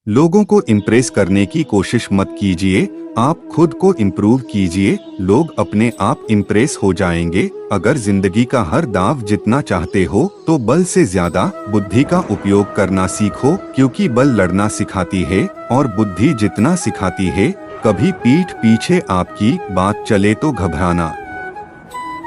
लोगों को इम्प्रेस करने की कोशिश मत कीजिए, आप खुद को इम्प्रूव कीजिए। लोग अपने आप इम्प्रेस हो जाएंगे। अगर जिंदगी का हर दाव जीतना चाहते हो तो बल से ज्यादा बुद्धि का उपयोग करना सीखो, क्योंकि बल लड़ना सिखाती है और बुद्धि जितना सिखाती है। कभी पीठ पीछे आपकी बात चले तो घबराना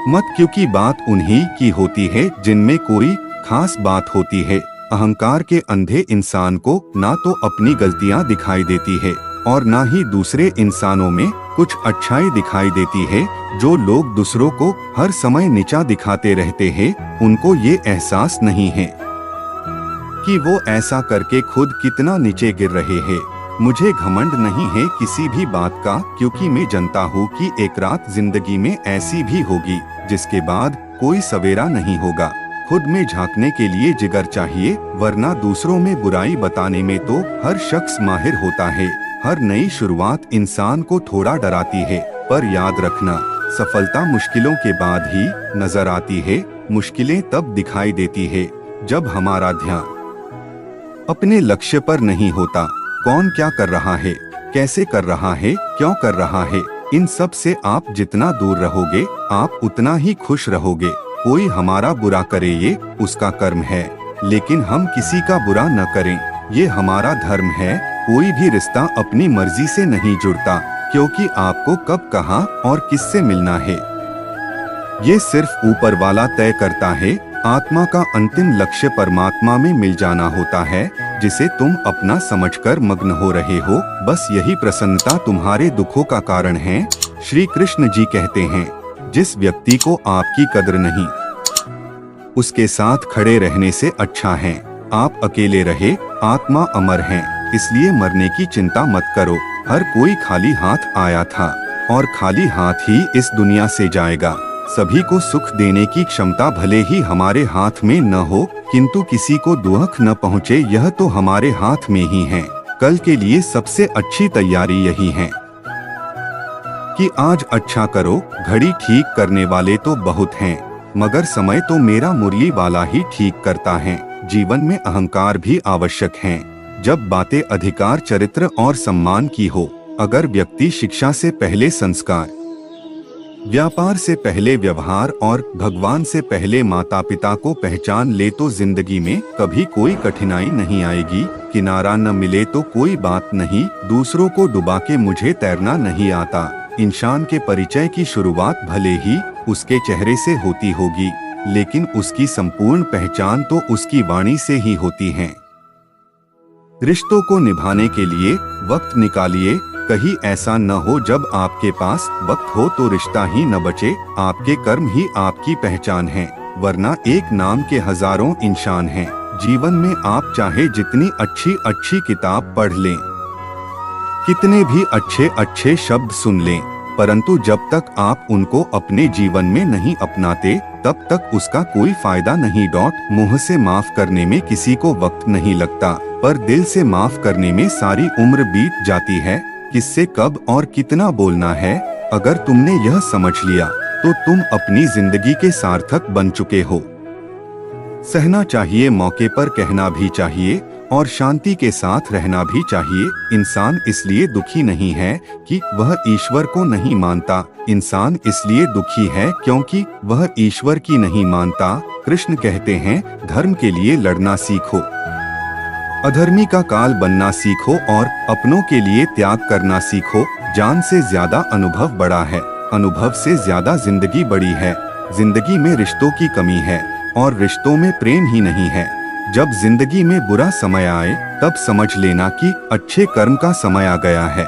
मत, क्योंकि बात उन्हीं की होती है जिनमें कोई खास बात होती है। अहंकार के अंधे इंसान को ना तो अपनी गलतियां दिखाई देती है और ना ही दूसरे इंसानों में कुछ अच्छाई दिखाई देती है। जो लोग दूसरों को हर समय नीचा दिखाते रहते हैं, उनको ये एहसास नहीं है कि वो ऐसा करके खुद कितना नीचे गिर रहे हैं। मुझे घमंड नहीं है किसी भी बात का, क्योंकि मैं जानता हूँ कि एक रात जिंदगी में ऐसी भी होगी जिसके बाद कोई सवेरा नहीं होगा। खुद में झांकने के लिए जिगर चाहिए, वरना दूसरों में बुराई बताने में तो हर शख्स माहिर होता है। हर नई शुरुआत इंसान को थोड़ा डराती है, पर याद रखना, सफलता मुश्किलों के बाद ही नजर आती है। मुश्किलें तब दिखाई देती है जब हमारा ध्यान अपने लक्ष्य पर नहीं होता। कौन क्या कर रहा है, कैसे कर रहा है, क्यों कर रहा है, इन सब से आप जितना दूर रहोगे, आप उतना ही खुश रहोगे। कोई हमारा बुरा करे ये उसका कर्म है, लेकिन हम किसी का बुरा न करें, ये हमारा धर्म है। कोई भी रिश्ता अपनी मर्जी से नहीं जुड़ता, क्योंकि आपको कब, कहां और किससे मिलना है, ये सिर्फ ऊपर वाला तय करता है। आत्मा का अंतिम लक्ष्य परमात्मा में मिल जाना होता है, जिसे तुम अपना समझकर मग्न हो रहे हो। बस यही प्रसन्नता तुम्हारे दुखों का कारण है। श्री कृष्ण जी कहते हैं, जिस व्यक्ति को आपकी कद्र नहीं, उसके साथ खड़े रहने से अच्छा है आप अकेले रहे। आत्मा अमर है, इसलिए मरने की चिंता मत करो। हर कोई खाली हाथ आया था और खाली हाथ ही इस दुनिया से जाएगा। सभी को सुख देने की क्षमता भले ही हमारे हाथ में न हो, किंतु किसी को दुख न पहुँचे, यह तो हमारे हाथ में ही है। कल के लिए सबसे अच्छी तैयारी यही है कि आज अच्छा करो। घड़ी ठीक करने वाले तो बहुत हैं, मगर समय तो मेरा मुरली वाला ही ठीक करता है। जीवन में अहंकार भी आवश्यक है, जब बातें अधिकार, चरित्र और सम्मान की हो। अगर व्यक्ति शिक्षा से पहले संस्कार, व्यापार से पहले व्यवहार और भगवान से पहले माता पिता को पहचान ले, तो जिंदगी में कभी कोई कठिनाई नहीं आएगी। किनारा न मिले तो कोई बात नहीं, दूसरों को डुबा के मुझे तैरना नहीं आता। इंसान के परिचय की शुरुआत भले ही उसके चेहरे से होती होगी, लेकिन उसकी संपूर्ण पहचान तो उसकी वाणी से ही होती है। रिश्तों को निभाने के लिए वक्त निकालिए। कहीं ऐसा न हो जब आपके पास वक्त हो तो रिश्ता ही न बचे। आपके कर्म ही आपकी पहचान है, वरना एक नाम के हजारों इंसान हैं। जीवन में आप चाहे जितनी अच्छी किताब पढ़ लें, कितने भी अच्छे शब्द सुन लें, परंतु जब तक आप उनको अपने जीवन में नहीं अपनाते, तब तक उसका कोई फायदा नहीं। मुंह से माफ करने में किसी को वक्त नहीं लगता, पर दिल से माफ करने में सारी उम्र बीत जाती है। किससे कब और कितना बोलना है, अगर तुमने यह समझ लिया तो तुम अपनी जिंदगी के सार्थक बन चुके हो। सहना चाहिए, मौके पर कहना भी चाहिए और शांति के साथ रहना भी चाहिए। इंसान इसलिए दुखी नहीं है कि वह ईश्वर को नहीं मानता, इंसान इसलिए दुखी है क्योंकि वह ईश्वर की नहीं मानता। कृष्ण कहते हैं, धर्म के लिए लड़ना सीखो, अधर्मी का काल बनना सीखो और अपनों के लिए त्याग करना सीखो। जान से ज्यादा अनुभव बड़ा है, अनुभव से ज्यादा जिंदगी बड़ी है। जिंदगी में रिश्तों की कमी है और रिश्तों में प्रेम ही नहीं है। जब जिंदगी में बुरा समय आए तब समझ लेना कि अच्छे कर्म का समय आ गया है।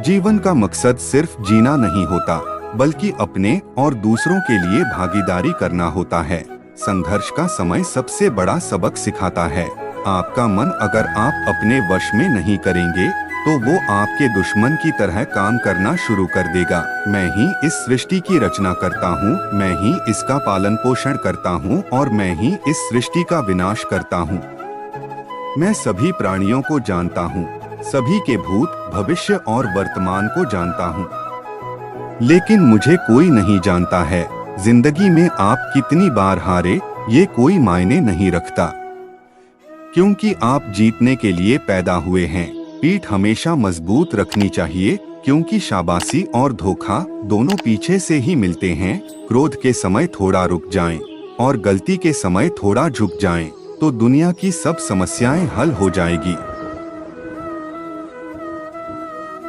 जीवन का मकसद सिर्फ जीना नहीं होता, बल्कि अपने और दूसरों के लिए भागीदारी करना होता है। संघर्ष का समय सबसे बड़ा सबक सिखाता है। आपका मन अगर आप अपने वश में नहीं करेंगे तो वो आपके दुश्मन की तरह काम करना शुरू कर देगा। मैं ही इस सृष्टि की रचना करता हूँ, मैं ही इसका पालन पोषण करता हूँ और मैं ही इस सृष्टि का विनाश करता हूँ। मैं सभी प्राणियों को जानता हूँ, सभी के भूत, भविष्य और वर्तमान को जानता हूँ, लेकिन मुझे कोई नहीं जानता है। जिंदगी में आप कितनी बार हारे ये कोई मायने नहीं रखता, क्योंकि आप जीतने के लिए पैदा हुए हैं। पीठ हमेशा मजबूत रखनी चाहिए, क्योंकि शाबाशी और धोखा दोनों पीछे से ही मिलते हैं। क्रोध के समय थोड़ा रुक जाएं और गलती के समय थोड़ा झुक जाएं, तो दुनिया की सब समस्याएं हल हो जाएगी।